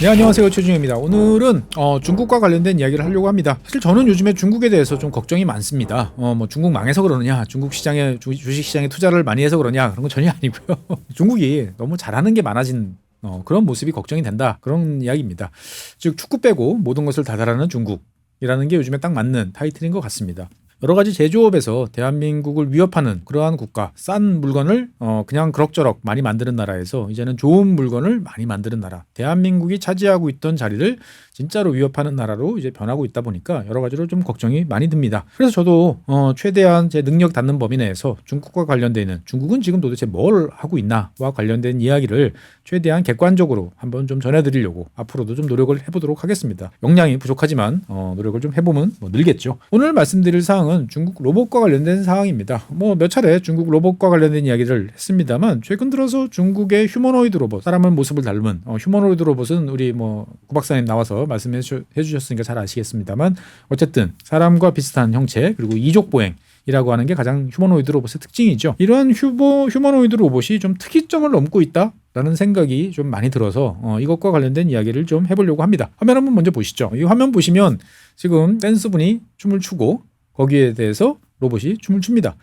네, 안녕하세요. 최준영입니다. 오늘은 중국과 관련된 이야기를 하려고 합니다. 사실 저는 요즘에 중국에 대해서 좀 걱정이 많습니다. 뭐 중국 망해서 그러느냐, 중국 시장에 주식 시장에 투자를 많이 해서 그러냐, 그런 건 전혀 아니고요. 중국이 너무 잘하는 게 많아진 그런 모습이 걱정이 된다, 그런 이야기입니다. 즉 축구 빼고 모든 것을 다 잘하는 중국이라는 게 요즘에 딱 맞는 타이틀인 것 같습니다. 여러 가지 제조업에서 대한민국을 위협하는 그러한 국가, 싼 물건을 그냥 그럭저럭 많이 만드는 나라에서 이제는 좋은 물건을 많이 만드는 나라, 대한민국이 차지하고 있던 자리를 진짜로 위협하는 나라로 이제 변하고 있다 보니까 여러 가지로 좀 걱정이 많이 듭니다. 그래서 저도 최대한 제 능력 닿는 범위 내에서 중국과 관련되어 있는, 중국은 지금 도대체 뭘 하고 있나와 관련된 이야기를 최대한 객관적으로 한번 좀 전해드리려고 앞으로도 좀 노력을 해보도록 하겠습니다. 역량이 부족하지만 노력을 좀 해보면 늘겠죠. 오늘 말씀드릴 사항은 중국 로봇과 관련된 사항입니다. 몇 차례 중국 로봇과 관련된 이야기를 했습니다만, 최근 들어서 중국의 휴머노이드 로봇, 사람의 모습을 닮은 휴머노이드 로봇은 우리 구 박사님 나와서 말씀해 주셨으니까 잘 아시겠습니다만, 어쨌든 사람과 비슷한 형체, 그리고 이족 보행이라고 하는 게 가장 휴머노이드 로봇의 특징이죠. 이러한 휴머노이드 로봇이 좀 특이점을 넘고 있다라는 생각이 좀 많이 들어서 이것과 관련된 이야기를 좀 해보려고 합니다. 화면 한번 먼저 보시죠. 이 화면 보시면 지금 댄스분이 춤을 추고 거기에 대해서 로봇이 춤을 춥니다.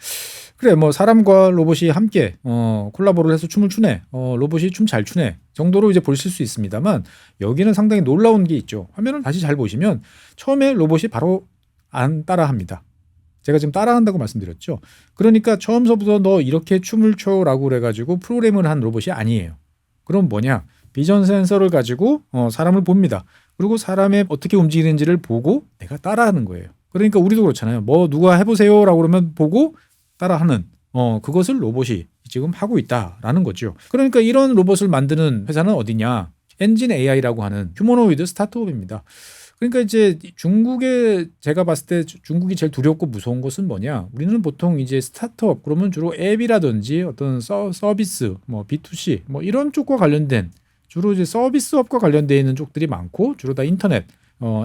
그래, 사람과 로봇이 함께 콜라보를 해서 춤을 추네, 로봇이 춤 잘 추네 정도로 이제 보실 수 있습니다만, 여기는 상당히 놀라운 게 있죠. 화면을 다시 잘 보시면 처음에 로봇이 바로 안 따라합니다. 제가 지금 따라한다고 말씀드렸죠. 그러니까 처음서부터 너 이렇게 춤을 춰라고 그래가지고 프로그램을 한 로봇이 아니에요. 그럼 뭐냐? 비전 센서를 가지고 사람을 봅니다. 그리고 사람의 어떻게 움직이는지를 보고 내가 따라하는 거예요. 그러니까 우리도 그렇잖아요. 누가 해보세요 라고 그러면 보고 따라하는, 그것을 로봇이 지금 하고 있다라는 거죠. 그러니까 이런 로봇을 만드는 회사는 어디냐? 엔진 AI라고 하는 휴머노이드 스타트업입니다. 그러니까 이제 중국에, 제가 봤을 때 중국이 제일 두렵고 무서운 것은 뭐냐? 우리는 보통 이제 스타트업 그러면 주로 앱이라든지 어떤 서비스, B2C 이런 쪽과 관련된, 주로 이제 서비스업과 관련되어 있는 쪽들이 많고, 주로 다 인터넷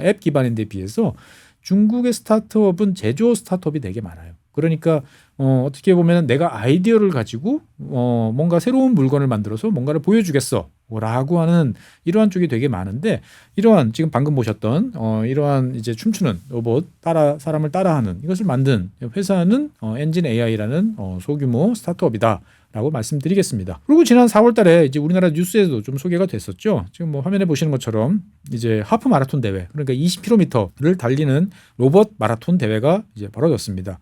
앱 기반인 데 비해서 중국의 스타트업은 제조 스타트업이 되게 많아요. 그러니까 어떻게 보면 내가 아이디어를 가지고 뭔가 새로운 물건을 만들어서 뭔가를 보여주겠어 라고 하는 이러한 쪽이 되게 많은데, 이러한 지금 방금 보셨던 이러한 이제 춤추는 로봇, 사람을 따라하는 이것을 만든 회사는 엔진 AI라는 소규모 스타트업이다 라고 말씀드리겠습니다. 그리고 지난 4월 달에 이제 우리나라 뉴스에도 좀 소개가 됐었죠. 지금 화면에 보시는 것처럼 이제 하프 마라톤 대회, 그러니까 20km를 달리는 로봇 마라톤 대회가 이제 벌어졌습니다.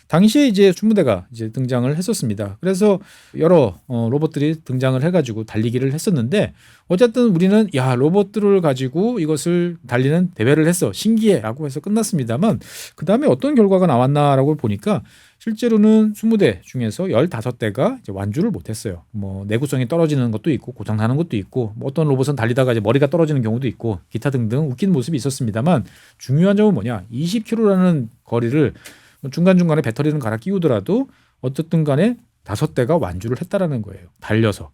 당시에 이제 20대가 이제 등장을 했었습니다. 그래서 여러 로봇들이 등장을 해가지고 달리기를 했었는데, 어쨌든 우리는 로봇들을 가지고 이것을 달리는 대회를 했어, 신기해라고 해서 끝났습니다만, 그 다음에 어떤 결과가 나왔나라고 보니까 실제로는 20대 중에서 15대가 이제 완주를 못했어요. 내구성이 떨어지는 것도 있고 고장나는 것도 있고, 어떤 로봇은 달리다가 이제 머리가 떨어지는 경우도 있고, 기타 등등 웃긴 모습이 있었습니다만, 중요한 점은 뭐냐? 20km라는 거리를 중간중간에 배터리는 갈아 끼우더라도 어쨌든 간에 5대가 완주를 했다라는 거예요. 달려서.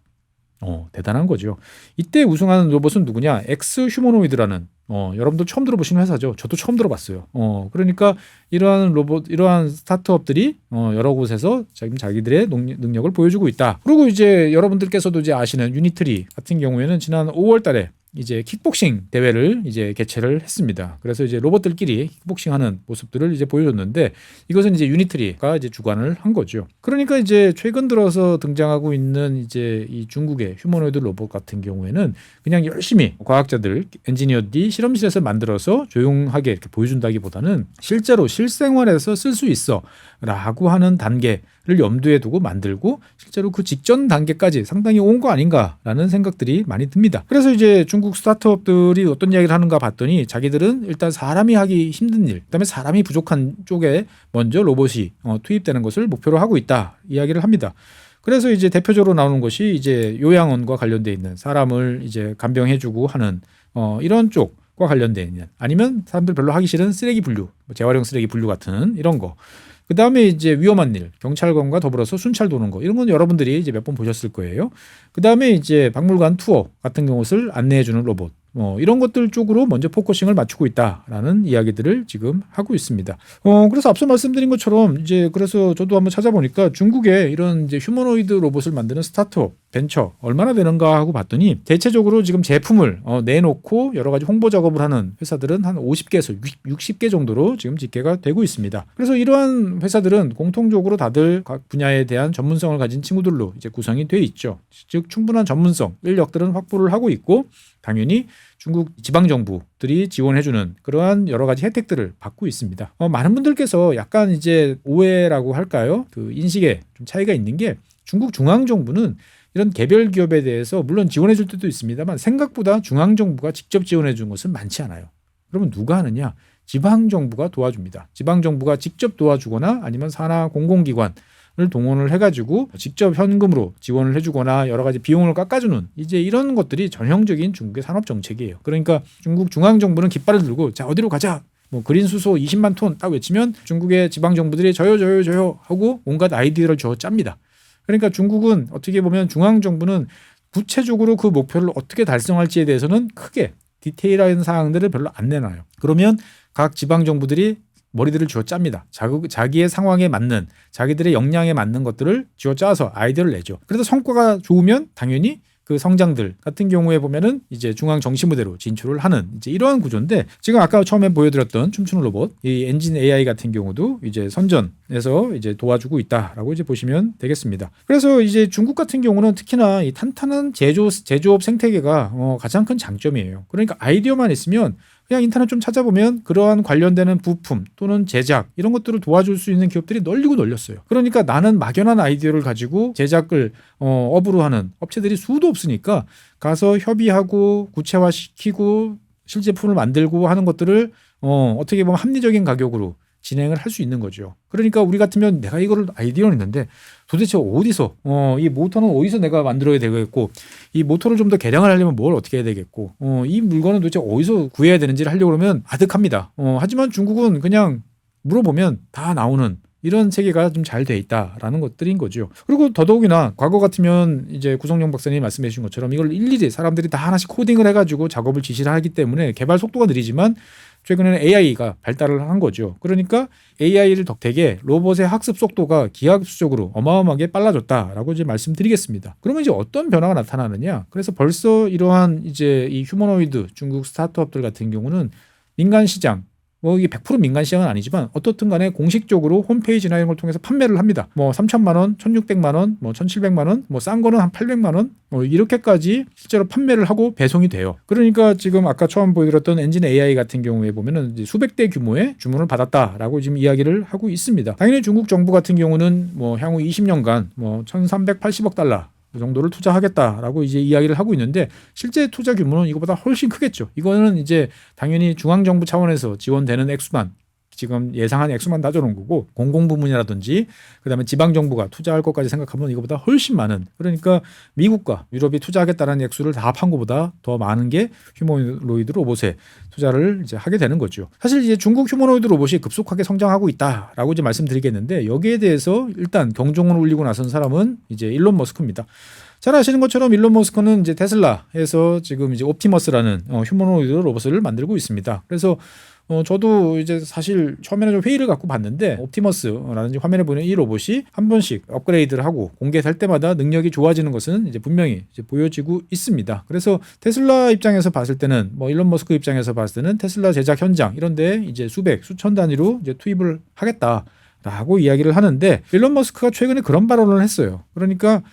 대단한 거죠. 이때 우승하는 로봇은 누구냐? 엑스 휴머노이드라는 여러분들 처음 들어보시는 회사죠. 저도 처음 들어봤어요. 그러니까 이러한 로봇, 이러한 스타트업들이 여러 곳에서 지금 자기들의 능력을 보여주고 있다. 그리고 이제 여러분들께서도 이제 아시는 유니트리 같은 경우에는 지난 5월 달에 이제 킥복싱 대회를 이제 개최를 했습니다. 그래서 이제 로봇들끼리 킥복싱하는 모습들을 이제 보여줬는데, 이것은 이제 유니트리가 이제 주관을 한 거죠. 그러니까 이제 최근 들어서 등장하고 있는 이제 이 중국의 휴머노이드 로봇 같은 경우에는 그냥 열심히 과학자들, 엔지니어들이 실험실에서 만들어서 조용하게 이렇게 보여준다기보다는 실제로 실생활에서 쓸 수 있어라고 하는 단계를 염두에 두고 만들고, 실제로 그 직전 단계까지 상당히 온 거 아닌가라는 생각들이 많이 듭니다. 그래서 이제 중국 스타트업들이 어떤 이야기를 하는가 봤더니, 자기들은 일단 사람이 하기 힘든 일, 그다음에 사람이 부족한 쪽에 먼저 로봇이 투입되는 것을 목표로 하고 있다 이야기를 합니다. 그래서 이제 대표적으로 나오는 것이 이제 요양원과 관련돼 있는, 사람을 이제 간병해주고 하는 이런 쪽과 관련돼 있는, 아니면 사람들 별로 하기 싫은 쓰레기 분류, 재활용 쓰레기 분류 같은 이런 거. 그 다음에 이제 위험한 일, 경찰관과 더불어서 순찰 도는 거, 이런 건 여러분들이 이제 몇 번 보셨을 거예요. 그 다음에 이제 박물관 투어 같은 것을 안내해주는 로봇, 이런 것들 쪽으로 먼저 포커싱을 맞추고 있다라는 이야기들을 지금 하고 있습니다. 그래서 앞서 말씀드린 것처럼 이제 그래서 저도 한번 찾아보니까 중국에 이런 이제 휴머노이드 로봇을 만드는 스타트업 벤처 얼마나 되는가 하고 봤더니 대체적으로 지금 제품을 내놓고 여러 가지 홍보 작업을 하는 회사들은 한 50개에서 60개 정도로 지금 집계가 되고 있습니다. 그래서 이러한 회사들은 공통적으로 다들 각 분야에 대한 전문성을 가진 친구들로 이제 구성이 돼 있죠. 즉 충분한 전문성, 인력들은 확보를 하고 있고 당연히 중국 지방정부들이 지원해주는 그러한 여러 가지 혜택들을 받고 있습니다. 많은 분들께서 약간 이제 오해라고 할까요? 그 인식에 좀 차이가 있는 게 중국 중앙정부는 이런 개별 기업에 대해서 물론 지원해줄 때도 있습니다만 생각보다 중앙정부가 직접 지원해준 것은 많지 않아요. 그러면 누가 하느냐? 지방정부가 도와줍니다. 지방정부가 직접 도와주거나 아니면 산하 공공기관 을 동원을 해가지고 직접 현금으로 지원을 해주거나 여러 가지 비용을 깎아주는 이제 이런 것들이 전형적인 중국의 산업 정책이에요. 그러니까 중국 중앙정부는 깃발을 들고 자 어디로 가자 뭐 그린 수소 20만 톤 딱 외치면 중국의 지방 정부들이 저요 하고 온갖 아이디어를 줘 짭니다. 그러니까 중국은 어떻게 보면 중앙정부는 구체적으로 그 목표를 어떻게 달성할지에 대해서는 크게 디테일한 사항들을 별로 안 내놔요. 그러면 각 지방 정부들이 머리들을 쥐어짭니다. 자기의 상황에 맞는 자기들의 역량에 맞는 것들을 쥐어짜서 아이디어를 내죠. 그래서 성과가 좋으면 당연히 그 성장들 같은 경우에 보면은 이제 중앙 정시무대로 진출을 하는 이제 이러한 구조인데 지금 아까 처음에 보여드렸던 춤추는 로봇 이 엔진 AI 같은 경우도 이제 선전에서 이제 도와주고 있다라고 이제 보시면 되겠습니다. 그래서 이제 중국 같은 경우는 특히나 이 탄탄한 제조업 생태계가 가장 큰 장점이에요. 그러니까 아이디어만 있으면 그냥 인터넷 좀 찾아보면 그러한 관련되는 부품 또는 제작 이런 것들을 도와줄 수 있는 기업들이 널리고 널렸어요. 그러니까 나는 막연한 아이디어를 가지고 제작을 업으로 하는 업체들이 수도 없으니까 가서 협의하고 구체화시키고 실제품을 만들고 하는 것들을 어떻게 보면 합리적인 가격으로 진행을 할 수 있는 거죠. 그러니까 우리 같으면 내가 이거를 아이디어는 있는데 도대체 어디서 이 모터는 어디서 내가 만들어야 되겠고 이 모터를 좀 더 개량을 하려면 뭘 어떻게 해야 되겠고 이 물건은 도대체 어디서 구해야 되는지를 하려고 그러면 아득합니다. 하지만 중국은 그냥 물어보면 다 나오는 이런 체계가 좀 잘 돼 있다라는 것들인 거죠. 그리고 더더욱이나 과거 같으면 이제 구성영 박사님이 말씀해 주신 것처럼 이걸 일일이 사람들이 다 하나씩 코딩을 해가지고 작업을 지시를 하기 때문에 개발 속도가 느리지만 최근에는 AI가 발달을 한 거죠. 그러니까 AI를 덕택에 로봇의 학습 속도가 기하급수적으로 어마어마하게 빨라졌다라고 이제 말씀드리겠습니다. 그러면 이제 어떤 변화가 나타나느냐? 그래서 벌써 이러한 이제 이 휴머노이드 중국 스타트업들 같은 경우는 민간 시장 뭐 이게 100% 민간 시장은 아니지만 어떻든 간에 공식적으로 홈페이지나 이런 걸 통해서 판매를 합니다. 뭐 3,000만 원, 1,600만 원, 뭐 1,700만 원, 뭐 싼 거는 한 800만 원, 뭐 이렇게까지 실제로 판매를 하고 배송이 돼요. 그러니까 지금 아까 처음 보여드렸던 엔진 AI 같은 경우에 보면은 이제 수백 대 규모의 주문을 받았다라고 지금 이야기를 하고 있습니다. 당연히 중국 정부 같은 경우는 뭐 향후 20년간 뭐 1,380억 달러 그 정도를 투자하겠다라고 이제 이야기를 하고 있는데 실제 투자 규모는 이거보다 훨씬 크겠죠. 이거는 이제 당연히 중앙정부 차원에서 지원되는 액수만 지금 예상한 액수만 다져놓은 거고 공공부문이라든지 그다음에 지방정부가 투자할 것까지 생각하면 이거보다 훨씬 많은 그러니까 미국과 유럽이 투자하겠다는 액수를 다 합한 것보다 더 많은 게 휴머노이드 로봇에 투자를 이제 하게 되는 거죠. 사실 이제 중국 휴머노이드 로봇이 급속하게 성장하고 있다라고 이제 말씀드리겠는데 여기에 대해서 일단 경종을 울리고 나선 사람은 이제 일론 머스크입니다. 잘 아시는 것처럼 일론 머스크는 이제 테슬라에서 지금 이제 옵티머스라는 휴머노이드 로봇을 만들고 있습니다. 그래서 저도 이제 사실 처음에는 좀 회의를 갖고 봤는데 옵티머스라든지 화면에 보이는 이 로봇이 한 번씩 업그레이드를 하고 공개될 때마다 능력이 좋아지는 것은 이제 분명히 이제 보여지고 있습니다. 그래서 테슬라 입장에서 봤을 때는 뭐 일론 머스크 입장에서 봤을 때는 테슬라 제작 현장 이런데 이제 수천 단위로 이제 투입을 하겠다라고 이야기를 하는데 일론 머스크가 최근에 그런 발언을 했어요. 그러니까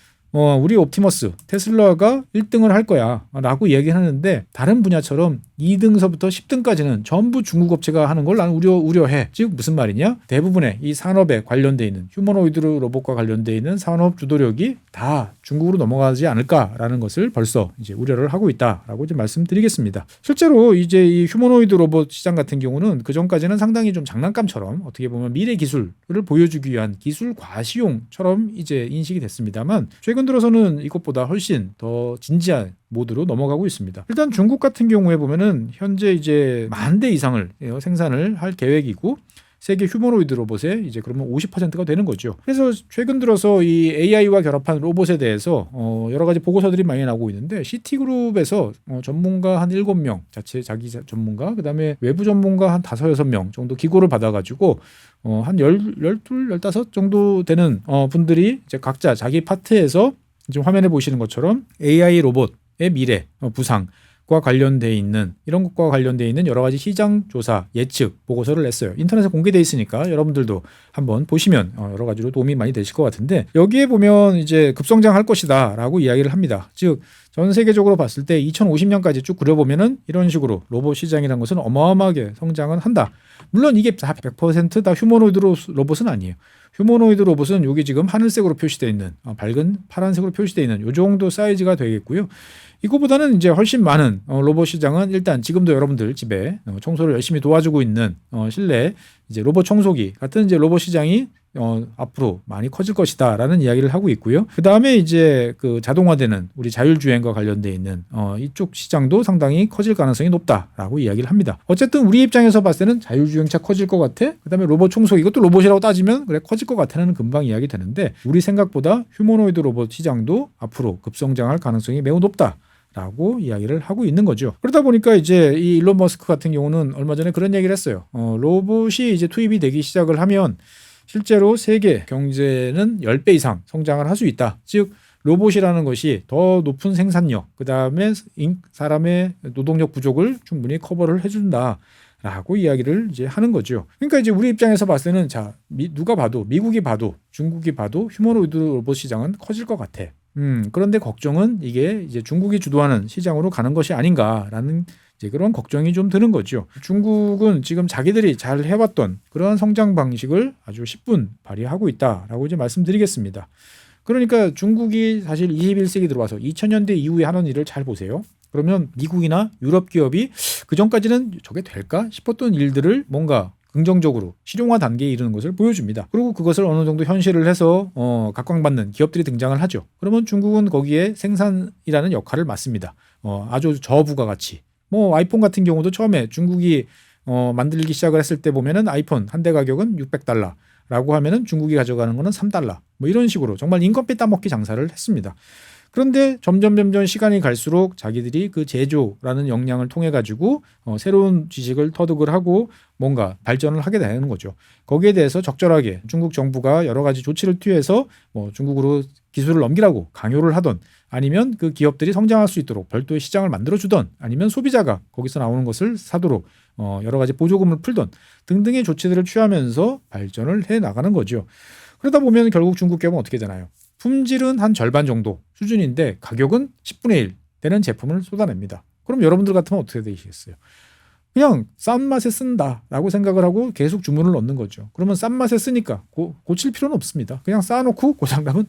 우리 옵티머스 테슬라가 1등을 할 거야 라고 얘기하는데 다른 분야처럼 2등서부터 10등까지는 전부 중국 업체가 하는 걸 나는 우려해. 즉 무슨 말이냐? 대부분의 이 산업에 관련돼 있는 휴머노이드 로봇과 관련돼 있는 산업 주도력이 다 중국으로 넘어가지 않을까라는 것을 벌써 이제 우려를 하고 있다라고 이제 말씀드리겠습니다. 실제로 이제 이 휴머노이드 로봇 시장 같은 경우는 그 전까지는 상당히 좀 장난감처럼 어떻게 보면 미래 기술을 보여주기 위한 기술 과시용처럼 이제 인식이 됐습니다만 최근 들어서는 이것보다 훨씬 더 진지한 모드로 넘어가고 있습니다. 일단 중국 같은 경우에 보면은 현재 이제 10,000대 이상을 생산을 할 계획이고 세계 휴머노이드 로봇의 이제 그러면 50%가 되는 거죠. 그래서 최근 들어서 이 AI와 결합한 로봇에 대해서 여러 가지 보고서들이 많이 나오고 있는데 CT그룹에서 전문가 한 7명 자기 전문가 그다음에 외부 전문가 한 5, 6명 정도 기고를 받아가지고 한 12, 15 정도 되는 분들이 이제 각자 자기 파트에서 지금 화면에 보시는 것처럼 AI 로봇의 미래, 부상과 관련돼 있는 이런 것과 관련돼 있는 여러 가지 시장 조사 예측 보고서를 냈어요. 인터넷에 공개돼 있으니까 여러분들도 한번 보시면 여러 가지로 도움이 많이 되실 것 같은데, 여기에 보면 이제 급성장할 것이다라고 이야기를 합니다. 즉 전 세계적으로 봤을 때 2050년까지 쭉 그려보면은 이런 식으로 로봇 시장이라는 것은 어마어마하게 성장은 한다. 물론 이게 100%다 휴머노이드 로봇은 아니에요. 휴머노이드 로봇은 여기 지금 하늘색으로 표시되어 있는 밝은 파란색으로 표시되어 있는 이 정도 사이즈가 되겠고요. 이거보다는 이제 훨씬 많은 로봇 시장은 일단 지금도 여러분들 집에 청소를 열심히 도와주고 있는 실내 이제 로봇 청소기 같은 이제 로봇 시장이 앞으로 많이 커질 것이다라는 이야기를 하고 있고요. 그 다음에 이제 그 자동화되는 우리 자율주행과 관련돼 있는 이쪽 시장도 상당히 커질 가능성이 높다라고 이야기를 합니다. 어쨌든 우리 입장에서 봤을 때는 자율주행차 커질 것 같아. 그 다음에 로봇 청소기 이것도 로봇이라고 따지면 그래 커질 것 같아는 금방 이야기 되는데, 우리 생각보다 휴머노이드 로봇 시장도 앞으로 급성장할 가능성이 매우 높다 라고 이야기를 하고 있는 거죠. 그러다 보니까 이제 이 일론 머스크 같은 경우는 얼마 전에 그런 얘기를 했어요. 로봇이 이제 투입이 되기 시작을 하면 실제로 세계 경제는 10배 이상 성장을 할 수 있다. 즉 로봇이라는 것이 더 높은 생산력, 그 다음에 사람의 노동력 부족을 충분히 커버를 해준다 라고 이야기를 이제 하는 거죠. 그러니까 이제 우리 입장에서 봤을 때는 자, 누가 봐도 미국이 봐도 중국이 봐도 휴머노이드 로봇 시장은 커질 것 같아. 그런데 걱정은 이게 이제 중국이 주도하는 시장으로 가는 것이 아닌가라는 이제 그런 걱정이 좀 드는 거죠. 중국은 지금 자기들이 잘 해왔던 그런 성장 방식을 아주 10분 발휘하고 있다라고 이제 말씀드리겠습니다. 그러니까 중국이 사실 21세기 들어와서 2000년대 이후에 하는 일을 잘 보세요. 그러면 미국이나 유럽 기업이 그 전까지는 저게 될까 싶었던 일들을 뭔가 긍정적으로 실용화 단계에 이르는 것을 보여줍니다. 그리고 그것을 어느 정도 현실을 해서 각광받는 기업들이 등장을 하죠. 그러면 중국은 거기에 생산이라는 역할을 맡습니다. 아주 저부가가치. 뭐 아이폰 같은 경우도 처음에 중국이 만들기 시작을 했을 때 보면은 아이폰 한 대 가격은 $600라고 하면은 중국이 가져가는 거는 $3. 뭐 이런 식으로 정말 인건비 따먹기 장사를 했습니다. 그런데 점점 시간이 갈수록 자기들이 그 제조라는 역량을 통해 가지고 새로운 지식을 터득을 하고 뭔가 발전을 하게 되는 거죠. 거기에 대해서 적절하게 중국 정부가 여러 가지 조치를 취해서 뭐 중국으로 기술을 넘기라고 강요를 하던, 아니면 그 기업들이 성장할 수 있도록 별도의 시장을 만들어주던, 아니면 소비자가 거기서 나오는 것을 사도록 여러 가지 보조금을 풀던 등등의 조치들을 취하면서 발전을 해 나가는 거죠. 그러다 보면 결국 중국 기업은 어떻게 되나요? 품질은 한 절반 정도 수준인데 가격은 10분의 1 되는 제품을 쏟아냅니다. 그럼 여러분들 같으면 어떻게 되시겠어요? 그냥 싼 맛에 쓴다라고 생각을 하고 계속 주문을 넣는 거죠. 그러면 싼 맛에 쓰니까 고칠 필요는 없습니다. 그냥 쌓아놓고 고장나면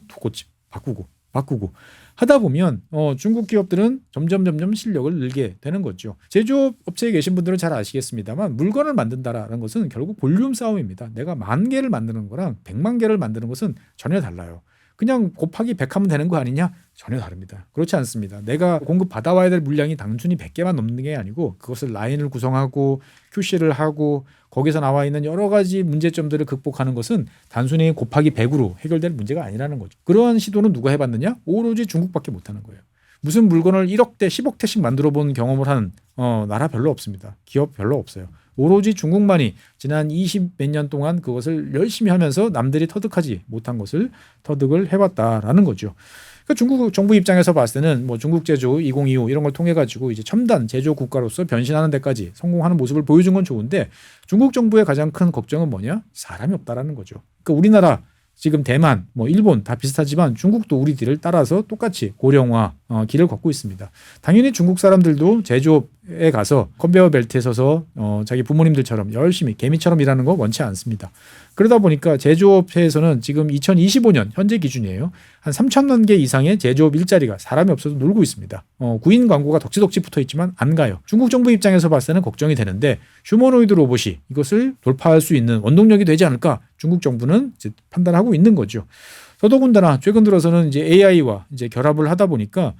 바꾸고 하다 보면 중국 기업들은 점점 실력을 늘게 되는 거죠. 제조업 업체에 계신 분들은 잘 아시겠습니다만, 물건을 만든다라는 것은 결국 볼륨 싸움입니다. 내가 10,000개를 만드는 거랑 100만 개를 만드는 것은 전혀 달라요. 그냥 곱하기 100 하면 되는 거 아니냐? 전혀 다릅니다. 그렇지 않습니다. 내가 공급 받아와야 될 물량이 단순히 100개만 넘는 게 아니고 그것을 라인을 구성하고 QC를 하고 거기서 나와 있는 여러 가지 문제점들을 극복하는 것은 단순히 곱하기 100으로 해결될 문제가 아니라는 거죠. 그러한 시도는 누가 해봤느냐? 오로지 중국밖에 못하는 거예요. 무슨 물건을 1억대 10억대씩 만들어 본 경험을 한 나라 별로 없습니다. 기업 별로 없어요. 오로지 중국만이 지난 20 몇 년 동안 그것을 열심히 하면서 남들이 터득하지 못한 것을 터득을 해봤다라는 거죠. 그러니까 중국 정부 입장에서 봤을 때는 뭐 중국 제조 2025 이런 걸 통해 가지고 이제 첨단 제조 국가로서 변신하는 데까지 성공하는 모습을 보여준 건 좋은데, 중국 정부의 가장 큰 걱정은 뭐냐? 사람이 없다라는 거죠. 그러니까 우리나라 지금 대만, 뭐 일본 다 비슷하지만 중국도 우리 뒤를 따라서 똑같이 고령화 길을 걷고 있습니다. 당연히 중국 사람들도 제조업에 가서 컨베이어 벨트에 서서 자기 부모님들처럼 열심히 개미처럼 일하는 거 원치 않습니다. 그러다 보니까 제조업체에서는 지금 2025년 현재 기준이에요. 한 3,000만 개 이상의 제조업 일자리가 사람이 없어서 놀고 있습니다. 구인 광고가 덕지덕지 붙어 있지만 안 가요. 중국 정부 입장에서 봤을 때는 걱정이 되는데, 휴머노이드 로봇이 이것을 돌파할 수 있는 원동력이 되지 않을까 중국 정부는 이제 판단하고 있는 거죠. 더더군다나 최근 들어서는 이제 AI와 이제 결합을 하다 보니까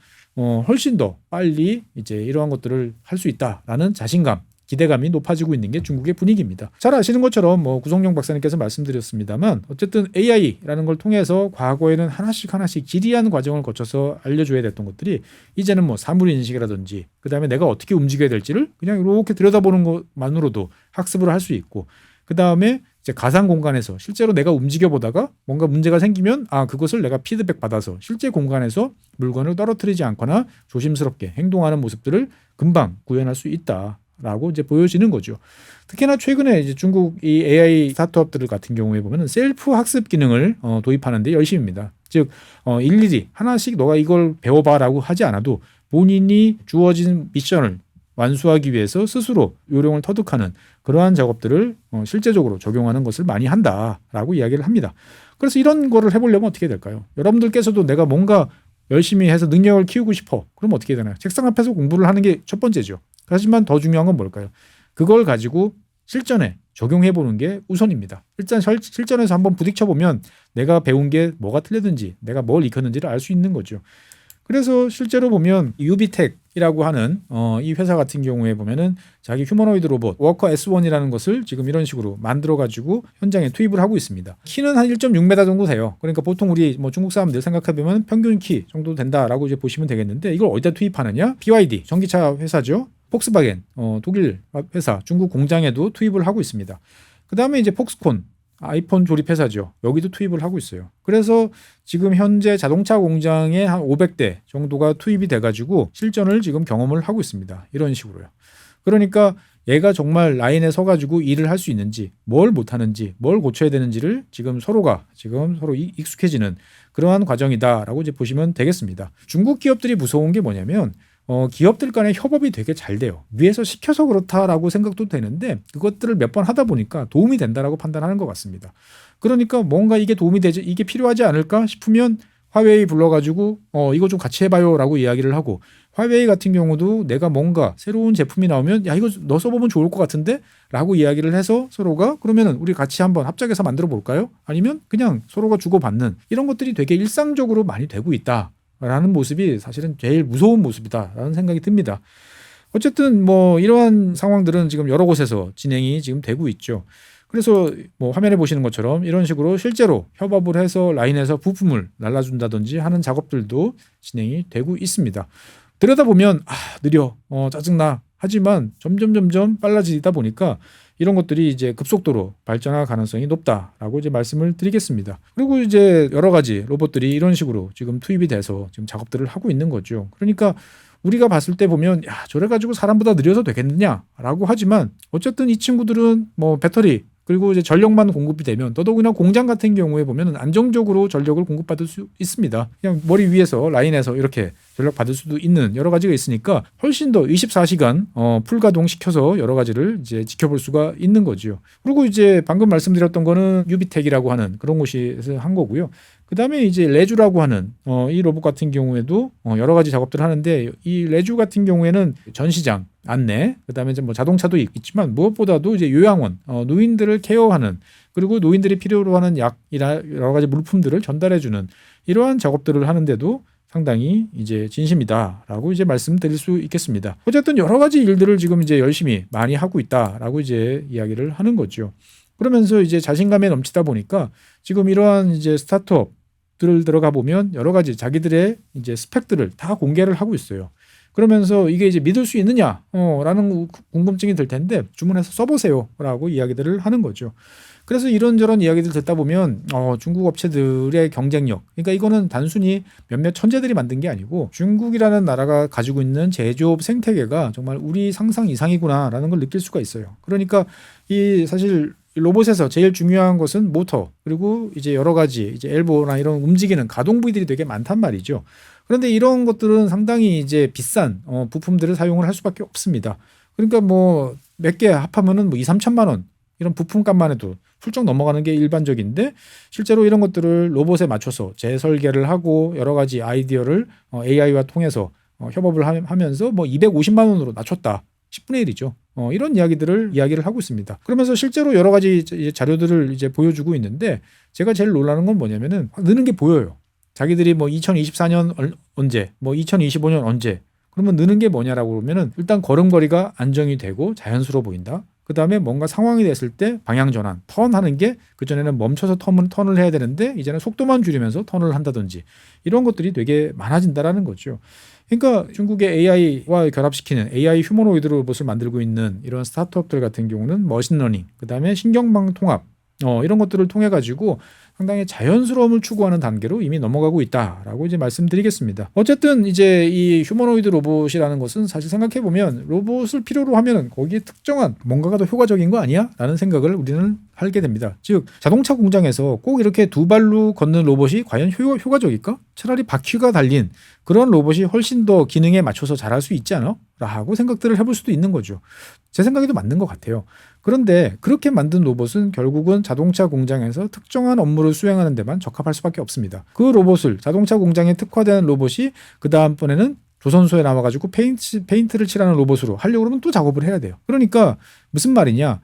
훨씬 더 빨리 이제 이러한 것들을 할 수 있다라는 자신감, 기대감이 높아지고 있는 게 중국의 분위기입니다. 잘 아시는 것처럼 뭐 구성용 박사님께서 말씀드렸습니다만, 어쨌든 AI라는 걸 통해서 과거에는 하나씩 지리한 과정을 거쳐서 알려줘야 됐던 것들이 이제는 뭐 사물 인식이라든지 그다음에 내가 어떻게 움직여야 될지를 그냥 이렇게 들여다보는 것만으로도 학습을 할 수 있고, 그다음에 이제 가상 공간에서 실제로 내가 움직여 보다가 뭔가 문제가 생기면 그것을 내가 피드백 받아서 실제 공간에서 물건을 떨어뜨리지 않거나 조심스럽게 행동하는 모습들을 금방 구현할 수 있다라고 이제 보여지는 거죠. 특히나 최근에 이제 중국 이 AI 스타트업들 같은 경우에 보면은 셀프 학습 기능을 도입하는데 열심입니다. 즉 일일이 하나씩 너가 이걸 배워봐라고 하지 않아도 본인이 주어진 미션을 완수하기 위해서 스스로 요령을 터득하는 그러한 작업들을 실제적으로 적용하는 것을 많이 한다라고 이야기를 합니다. 그래서 이런 거를 해보려면 어떻게 될까요? 여러분들께서도 내가 뭔가 열심히 해서 능력을 키우고 싶어. 그럼 어떻게 되나요? 책상 앞에서 공부를 하는 게 첫 번째죠. 하지만 더 중요한 건 뭘까요? 그걸 가지고 실전에 적용해보는 게 우선입니다. 일단 실전에서 한번 부딪혀보면 내가 배운 게 뭐가 틀렸는지 내가 뭘 익혔는지를 알 수 있는 거죠. 그래서 실제로 보면 유비텍이라고 하는 이 회사 같은 경우에 보면은 자기 휴머노이드 로봇 워커 S1이라는 것을 지금 이런 식으로 만들어 가지고 현장에 투입을 하고 있습니다. 키는 한 1.6m 정도 돼요. 그러니까 보통 우리 뭐 중국 사람들 생각해 보면 평균 키 정도 된다라고 이제 보시면 되겠는데 이걸 어디다 투입하느냐? BYD 전기차 회사죠. 폭스바겐 독일 회사 중국 공장에도 투입을 하고 있습니다. 그다음에 이제 폭스콘 아이폰 조립 회사죠. 여기도 투입을 하고 있어요. 그래서 지금 현재 자동차 공장에 한 500대 정도가 투입이 돼가지고 실전을 지금 경험을 하고 있습니다. 이런 식으로요. 그러니까 얘가 정말 라인에 서가지고 일을 할 수 있는지, 뭘 못하는지, 뭘 고쳐야 되는지를 지금 서로 익숙해지는 그러한 과정이다라고 이제 보시면 되겠습니다. 중국 기업들이 무서운 게 뭐냐면 기업들 간의 협업이 되게 잘 돼요. 위에서 시켜서 그렇다라고 생각도 되는데 그것들을 몇 번 하다 보니까 도움이 된다라고 판단하는 것 같습니다. 그러니까 뭔가 이게 도움이 되지, 이게 필요하지 않을까 싶으면 화웨이 불러가지고 이거 좀 같이 해봐요라고 이야기를 하고 화웨이 같은 경우도 내가 뭔가 새로운 제품이 나오면 야 이거 너 써보면 좋을 것 같은데? 라고 이야기를 해서 서로가 그러면은 우리 같이 한번 합작해서 만들어 볼까요? 아니면 그냥 서로가 주고받는 이런 것들이 되게 일상적으로 많이 되고 있다. 라는 모습이 사실은 제일 무서운 모습이다라는 생각이 듭니다. 어쨌든 뭐 이러한 상황들은 지금 여러 곳에서 진행이 지금 되고 있죠. 그래서 뭐 화면에 보시는 것처럼 이런 식으로 실제로 협업을 해서 라인에서 부품을 날라준다든지 하는 작업들도 진행이 되고 있습니다. 들여다보면 느려, 짜증나 하지만 점점 빨라지다 보니까 이런 것들이 이제 급속도로 발전할 가능성이 높다라고 이제 말씀을 드리겠습니다. 그리고 이제 여러 가지 로봇들이 이런 식으로 지금 투입이 돼서 지금 작업들을 하고 있는 거죠. 그러니까 우리가 봤을 때 보면 야, 저래 가지고 사람보다 느려서 되겠느냐라고 하지만 어쨌든 이 친구들은 뭐 배터리 그리고 이제 전력만 공급이 되면 더더구나 공장 같은 경우에 보면 안정적으로 전력을 공급받을 수 있습니다. 그냥 머리 위에서 라인에서 이렇게 전력 받을 수도 있는 여러 가지가 있으니까 훨씬 더 24시간 풀 가동시켜서 여러 가지를 이제 지켜볼 수가 있는 거죠. 그리고 이제 방금 말씀드렸던 거는 유비텍이라고 하는 그런 곳에서 한 거고요. 그다음에 이제 레주라고 하는 이 로봇 같은 경우에도 여러 가지 작업들을 하는데 이 레주 같은 경우에는 전시장 안내, 그다음에 이제 뭐 자동차도 있지만 무엇보다도 이제 요양원, 노인들을 케어하는 그리고 노인들이 필요로 하는 약이나 여러 가지 물품들을 전달해주는 이러한 작업들을 하는데도 상당히 이제 진심이다라고 이제 말씀드릴 수 있겠습니다. 어쨌든 여러 가지 일들을 지금 이제 열심히 많이 하고 있다라고 이제 이야기를 하는 거죠. 그러면서 이제 자신감에 넘치다 보니까 지금 이러한 이제 스타트업들을 들어가 보면 여러 가지 자기들의 이제 스펙들을 다 공개를 하고 있어요. 그러면서 이게 이제 믿을 수 있느냐 라는 궁금증이 들 텐데 주문해서 써보세요 라고 이야기들을 하는 거죠. 그래서 이런저런 이야기들 듣다 보면 중국 업체들의 경쟁력, 그러니까 이거는 단순히 몇몇 천재들이 만든 게 아니고 중국이라는 나라가 가지고 있는 제조업 생태계가 정말 우리 상상 이상이구나라는 걸 느낄 수가 있어요. 그러니까 이 사실 로봇에서 제일 중요한 것은 모터 그리고 이제 여러 가지 이제 엘보나 이런 움직이는 가동 부위들이 되게 많단 말이죠. 그런데 이런 것들은 상당히 이제 비싼 부품들을 사용을 할 수밖에 없습니다. 그러니까 뭐 몇 개 합하면은 뭐 2, 3천만 원 이런 부품값만 해도 훌쩍 넘어가는 게 일반적인데 실제로 이런 것들을 로봇에 맞춰서 재설계를 하고 여러 가지 아이디어를 AI와 통해서 협업을 하면서 뭐 250만 원으로 낮췄다. 10분의 1이죠. 이런 이야기를 하고 있습니다. 그러면서 실제로 여러 가지 자료들을 이제 보여주고 있는데 제가 제일 놀라는 건 뭐냐면은 느는 게 보여요. 자기들이 뭐 2024년 언제, 뭐 2025년 언제, 그러면 느는 게 뭐냐라고 그러면은 일단 걸음걸이가 안정이 되고 자연스러워 보인다. 그 다음에 뭔가 상황이 됐을 때 방향 전환, 턴하는 게 그전에는 멈춰서 턴을 해야 되는데 이제는 속도만 줄이면서 턴을 한다든지 이런 것들이 되게 많아진다라는 거죠. 그러니까 중국의 AI와 결합시키는 AI 휴머노이드 로봇을 만들고 있는 이런 스타트업들 같은 경우는 머신러닝, 그 다음에 신경망 통합, 이런 것들을 통해 가지고 상당히 자연스러움을 추구하는 단계로 이미 넘어가고 있다라고 이제 말씀드리겠습니다. 어쨌든 이제 이 휴머노이드 로봇이라는 것은 사실 생각해 보면 로봇을 필요로 하면은 거기에 특정한 뭔가가 더 효과적인 거 아니야? 라는 생각을 우리는 하게 됩니다. 즉 자동차 공장에서 꼭 이렇게 두 발로 걷는 로봇이 과연 효과적일까? 차라리 바퀴가 달린 그런 로봇이 훨씬 더 기능에 맞춰서 잘할 수 있지 않아? 라고 생각들을 해볼 수도 있는 거죠. 제 생각에도 맞는 것 같아요. 그런데 그렇게 만든 로봇은 결국은 자동차 공장에서 특정한 업무를 수행하는 데만 적합할 수밖에 없습니다. 그 로봇을 자동차 공장에 특화된 로봇이 그 다음번에는 조선소에 나와가지고 페인트를 칠하는 로봇으로 하려고 그러면 또 작업을 해야 돼요. 그러니까 무슨 말이냐?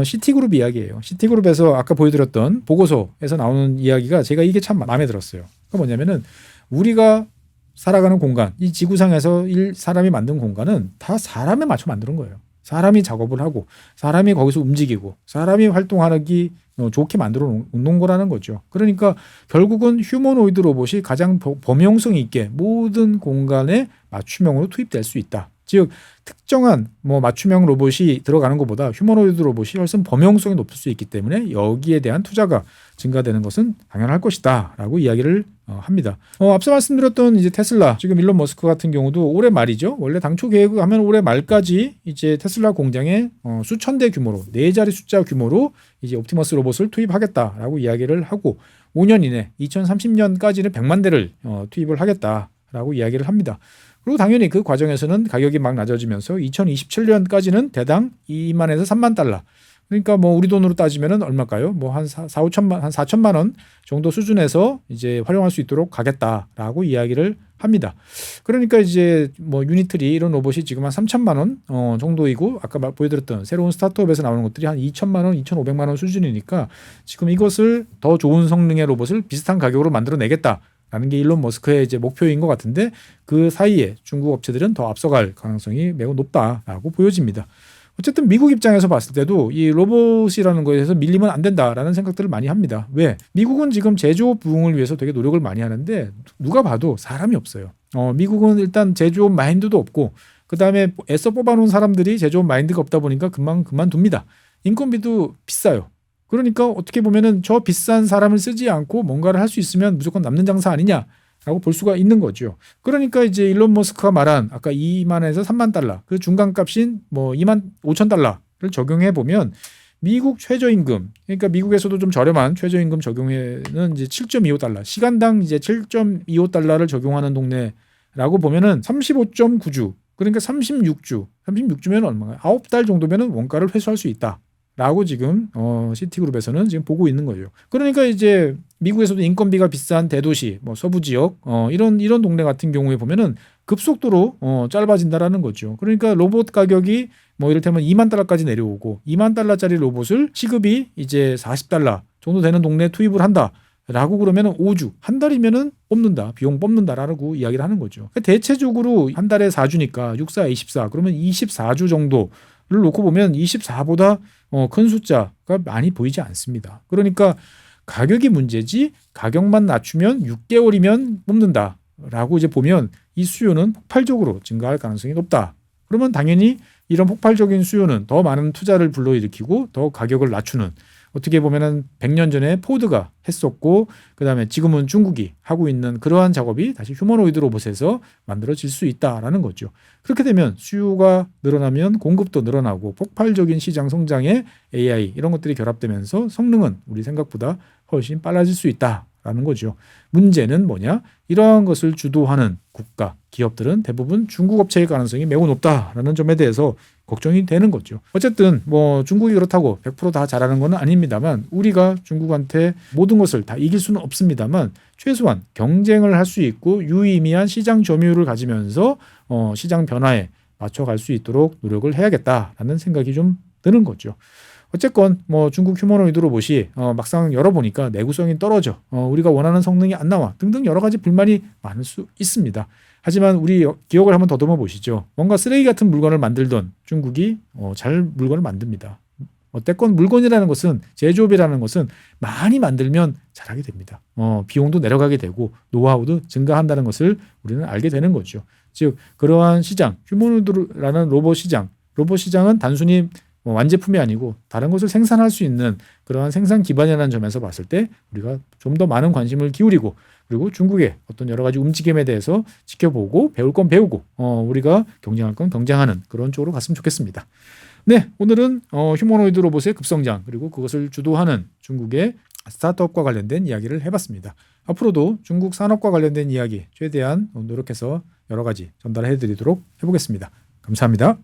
시티그룹 이야기예요. 시티그룹에서 아까 보여드렸던 보고서에서 나오는 이야기가 제가 이게 참 마음에 들었어요. 그게 뭐냐면은 우리가 살아가는 공간, 이 지구상에서 사람이 만든 공간은 다 사람에 맞춰 만드는 거예요. 사람이 작업을 하고 사람이 거기서 움직이고 사람이 활동하기 좋게 만들어 놓는 거라는 거죠. 그러니까 결국은 휴머노이드 로봇이 가장 범용성 있게 모든 공간에 맞춤형으로 투입될 수 있다. 즉 특정한 맞춤형 로봇이 들어가는 것보다 휴머노이드 로봇이 훨씬 범용성이 높을 수 있기 때문에 여기에 대한 투자가 증가되는 것은 당연할 것이다 라고 이야기를 합니다. 앞서 말씀드렸던 이제 테슬라 지금 일론 머스크 같은 경우도 올해 말이죠. 원래 당초 계획하면 올해 말까지 이제 테슬라 공장에 수천 대 규모로 4자리 숫자 규모로 이제 옵티머스 로봇을 투입하겠다라고 이야기를 하고 5년 이내 2030년까지는 100만 대를 투입을 하겠다라고 이야기를 합니다. 그리고 당연히 그 과정에서는 가격이 막 낮아지면서 2027년까지는 대당 2만에서 3만 달러. 그러니까 우리 돈으로 따지면은 얼마일까요? 한 4천만 원 정도 수준에서 이제 활용할 수 있도록 가겠다라고 이야기를 합니다. 그러니까 이제 유니트리 이런 로봇이 지금 한 3천만 원 정도이고 아까 보여드렸던 새로운 스타트업에서 나오는 것들이 한 2천만 원, 2,500만 원 수준이니까 지금 이것을 더 좋은 성능의 로봇을 비슷한 가격으로 만들어내겠다. 라는 게 일론 머스크의 이제 목표인 것 같은데 그 사이에 중국 업체들은 더 앞서갈 가능성이 매우 높다라고 보여집니다. 어쨌든 미국 입장에서 봤을 때도 이 로봇이라는 거에 대해서 밀리면 안 된다라는 생각들을 많이 합니다. 왜? 미국은 지금 제조업 부흥을 위해서 되게 노력을 많이 하는데 누가 봐도 사람이 없어요. 미국은 일단 제조업 마인드도 없고 그 다음에 애써 뽑아놓은 사람들이 제조업 마인드가 없다 보니까 그만둡니다. 인건비도 비싸요. 그러니까 어떻게 보면은 저 비싼 사람을 쓰지 않고 뭔가를 할 수 있으면 무조건 남는 장사 아니냐라고 볼 수가 있는 거죠. 그러니까 이제 일론 머스크가 말한 아까 2만에서 3만 달러 그 중간값인 2만 5천 달러를 적용해 보면 미국 최저임금 그러니까 미국에서도 좀 저렴한 최저임금 적용에는 이제 7.25달러 시간당 이제 7.25달러를 적용하는 동네라고 보면은 35.9주 그러니까 36주면 얼마가 9달 정도면은 원가를 회수할 수 있다. 라고 지금 시티그룹에서는 지금 보고 있는 거죠. 그러니까 이제 미국에서도 인건비가 비싼 대도시, 서부 지역 이런 동네 같은 경우에 보면은 급속도로 짧아진다라는 거죠. 그러니까 로봇 가격이 이를테면 2만 달러까지 내려오고 2만 달러짜리 로봇을 시급이 이제 40달러 정도 되는 동네에 투입을 한다라고 그러면은 5주 한 달이면은 뽑는다 비용 뽑는다라고 이야기를 하는 거죠. 그러니까 대체적으로 한 달에 4주니까 6, 4, 24 그러면 24주 정도 를 놓고 보면 24보다 큰 숫자가 많이 보이지 않습니다. 그러니까 가격이 문제지 가격만 낮추면 6개월이면 뽑는다라고 이제 보면 이 수요는 폭발적으로 증가할 가능성이 높다. 그러면 당연히 이런 폭발적인 수요는 더 많은 투자를 불러일으키고 더 가격을 낮추는 어떻게 보면은 100년 전에 포드가 했었고 그다음에 지금은 중국이 하고 있는 그러한 작업이 다시 휴머노이드 로봇에서 만들어질 수 있다라는 거죠. 그렇게 되면 수요가 늘어나면 공급도 늘어나고 폭발적인 시장 성장에 AI 이런 것들이 결합되면서 성능은 우리 생각보다 훨씬 빨라질 수 있다라는 거죠. 문제는 뭐냐? 이러한 것을 주도하는 국가, 기업들은 대부분 중국 업체일 가능성이 매우 높다라는 점에 대해서 걱정이 되는 거죠. 어쨌든 중국이 그렇다고 100% 다 잘하는 건 아닙니다만 우리가 중국한테 모든 것을 다 이길 수는 없습니다만 최소한 경쟁을 할 수 있고 유의미한 시장 점유율을 가지면서 시장 변화에 맞춰갈 수 있도록 노력을 해야겠다라는 생각이 좀 드는 거죠. 어쨌건 중국 휴머노이드 로봇이 막상 열어보니까 내구성이 떨어져 우리가 원하는 성능이 안 나와 등등 여러 가지 불만이 많을 수 있습니다. 하지만 우리 기억을 한번 더듬어 보시죠. 뭔가 쓰레기 같은 물건을 만들던 중국이 잘 물건을 만듭니다. 어쨌건 물건이라는 것은 제조업이라는 것은 많이 만들면 잘하게 됩니다. 비용도 내려가게 되고 노하우도 증가한다는 것을 우리는 알게 되는 거죠. 즉 그러한 시장 휴머노이드라는 로봇 시장은 단순히 완제품이 아니고 다른 것을 생산할 수 있는 그러한 생산 기반이라는 점에서 봤을 때 우리가 좀 더 많은 관심을 기울이고 그리고 중국의 어떤 여러 가지 움직임에 대해서 지켜보고 배울 건 배우고 우리가 경쟁할 건 경쟁하는 그런 쪽으로 갔으면 좋겠습니다. 네, 오늘은 휴머노이드 로봇의 급성장 그리고 그것을 주도하는 중국의 스타트업과 관련된 이야기를 해봤습니다. 앞으로도 중국 산업과 관련된 이야기 최대한 노력해서 여러 가지 전달해 드리도록 해보겠습니다. 감사합니다.